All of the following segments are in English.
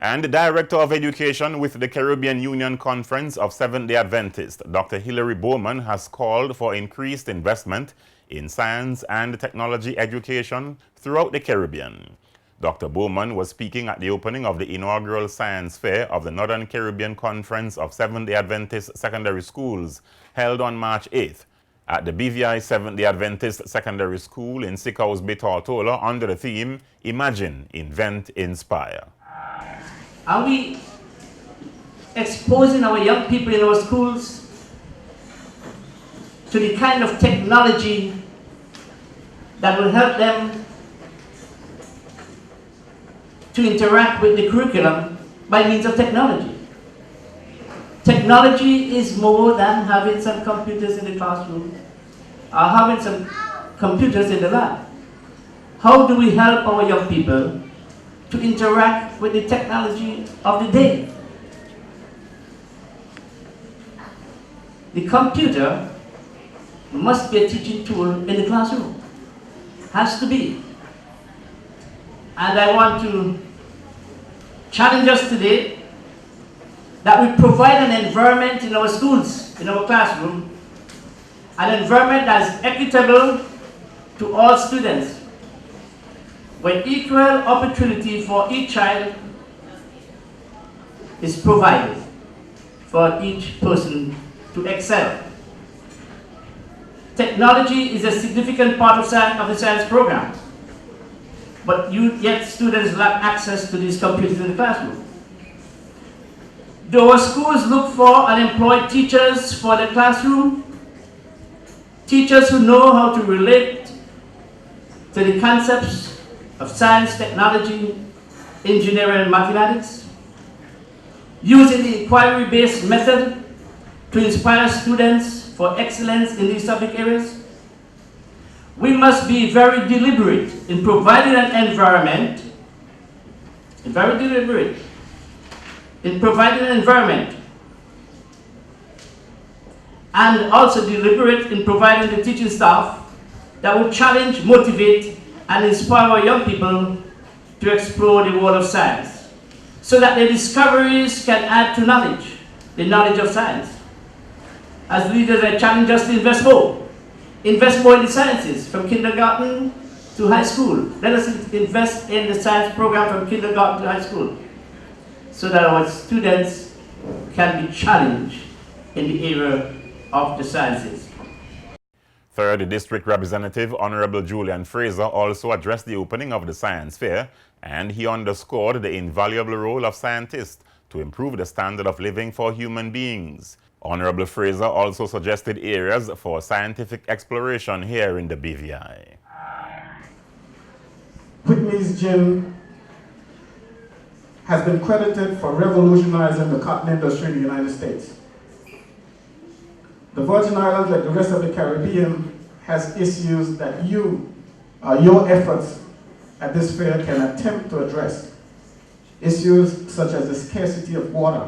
And the Director of Education with the Caribbean Union Conference of Seventh-day Adventists, Dr. Hilary Bowman, has called for increased investment in science and technology education throughout the Caribbean. Dr. Bowman was speaking at the opening of the inaugural science fair of the Northern Caribbean Conference of Seventh-day Adventist Secondary Schools, held on March 8th at the BVI Seventh-day Adventist Secondary School in Sickhouse Bay, Tortola, under the theme, Imagine, Invent, Inspire. Are we exposing our young people in our schools to the kind of technology that will help them to interact with the curriculum by means of technology? Technology is more than having some computers in the classroom or having some computers in the lab. How do we help our young people to interact with the technology of the day? The computer must be a teaching tool in the classroom. Has to be. And I want to challenge us today that we provide an environment in our schools, in our classroom, an environment that is equitable to all students, where equal opportunity for each child is provided for each person to excel. Technology is a significant part of the science program, but yet students lack access to these computers in the classroom. Do our schools look for and employ teachers for the classroom? Teachers who know how to relate to the concepts of science, technology, engineering, and mathematics, using the inquiry-based method to inspire students for excellence in these subject areas. We must be very deliberate in providing an environment, and also deliberate in providing the teaching staff that will challenge, motivate, and inspire our young people to explore the world of science, so that their discoveries can add to knowledge, the knowledge of science. As leaders, I challenge us to invest more. Invest more in the sciences, from kindergarten to high school. Let us invest in the science program from kindergarten to high school, so that our students can be challenged in the area of the sciences. Third District Representative Honorable Julian Fraser also addressed the opening of the science fair, and he underscored the invaluable role of scientists to improve the standard of living for human beings. Honorable Fraser also suggested areas for scientific exploration here in the BVI. Whitney's gin has been credited for revolutionizing the cotton industry in the United States. The Virgin Islands, like the rest of the Caribbean, has issues that your efforts at this fair can attempt to address. Issues such as the scarcity of water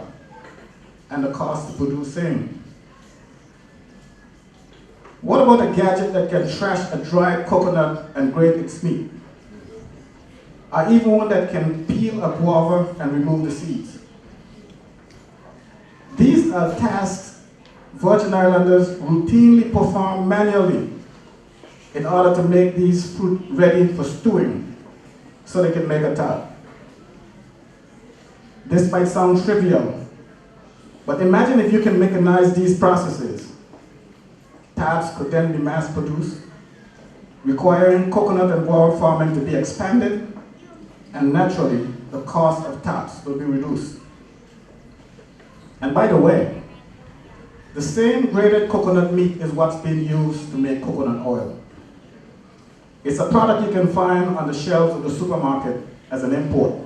and the cost of producing. What about a gadget that can trash a dried coconut and grate its meat? Or even one that can peel a guava and remove the seeds? These are tasks Virgin Islanders routinely perform manually in order to make these fruit ready for stewing so they can make a tart. This might sound trivial, but imagine if you can mechanize these processes. Tarts could then be mass-produced, requiring coconut and guava farming to be expanded, and naturally, the cost of tarts will be reduced. And by the way, the same grated coconut meat is what's being used to make coconut oil. It's a product you can find on the shelves of the supermarket as an import.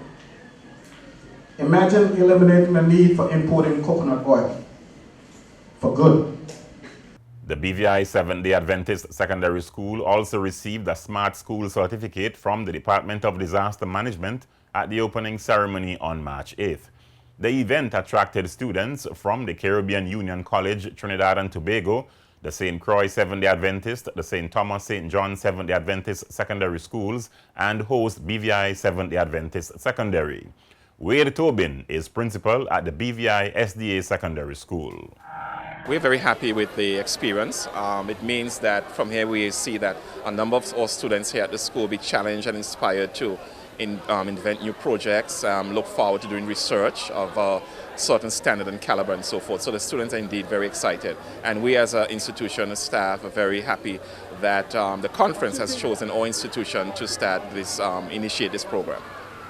Imagine eliminating the need for importing coconut oil for good. The BVI Seventh-day Adventist Secondary School also received a Smart School certificate from the Department of Disaster Management at the opening ceremony on March 8th. The event attracted students from the Caribbean Union College, Trinidad and Tobago, the St. Croix Seventh-day Adventist, the St. Thomas St. John Seventh-day Adventist Secondary Schools, and host BVI Seventh-day Adventist Secondary. Wade Tobin is principal at the BVI SDA Secondary School. We're very happy with the experience. It means that from here we see that a number of our students here at the school be challenged and inspired to invent new projects, look forward to doing research of a certain standard and caliber and so forth. So the students are indeed very excited. And we as an institution and staff are very happy that the conference has chosen our institution to start this, initiate this program.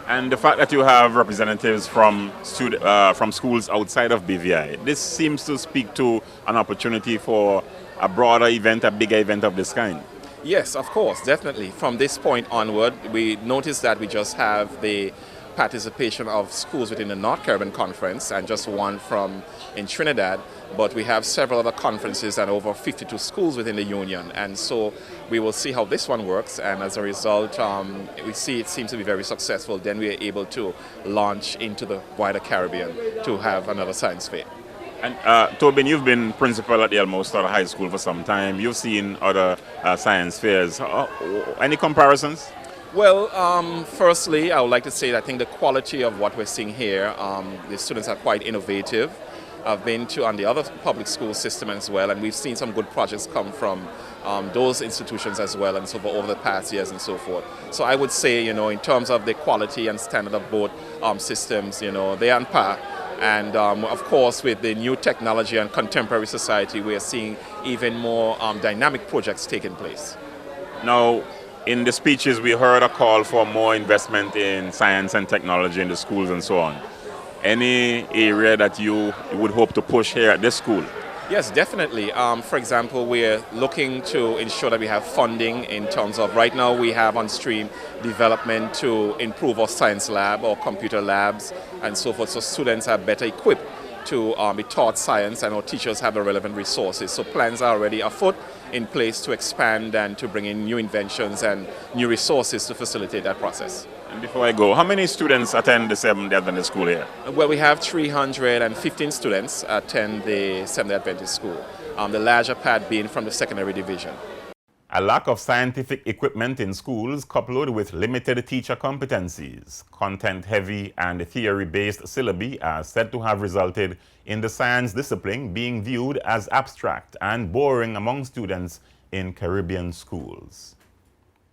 And the fact that you have representatives from schools outside of BVI, this seems to speak to an opportunity for a broader event, a bigger event of this kind. Yes, of course, definitely. From this point onward, we noticed that we just have the participation of schools within the North Caribbean Conference and just one from in Trinidad, but we have several other conferences and over 52 schools within the union, and so we will see how this one works, and as a result we see it seems to be very successful. Then we are able to launch into the wider Caribbean to have another science fair. And Tobin, you've been principal at the Elmo Stoddard High School for some time. You've seen other science fairs. Any comparisons? Well, firstly, I would like to say that I think the quality of what we're seeing here, the students are quite innovative. I've been to on the other public school system as well, and we've seen some good projects come from those institutions as well, and so forth over the past years and so forth. So I would say, in terms of the quality and standard of both systems, they're on par. And of course, with the new technology and contemporary society, we are seeing even more dynamic projects taking place. Now, in the speeches, we heard a call for more investment in science and technology in the schools and so on. Any area that you would hope to push here at this school? Yes, definitely. For example, we're looking to ensure that we have funding in terms of, right now we have on stream development to improve our science lab or computer labs and so forth, so students are better equipped to be taught science and our teachers have the relevant resources. So plans are already afoot in place to expand and to bring in new inventions and new resources to facilitate that process. And before I go, how many students attend the Seventh-day Adventist school here? Well, we have 315 students attend the Seventh-day Adventist school, the larger part being from the secondary division. A lack of scientific equipment in schools coupled with limited teacher competencies, content-heavy and theory-based syllabi are said to have resulted in the science discipline being viewed as abstract and boring among students in Caribbean schools.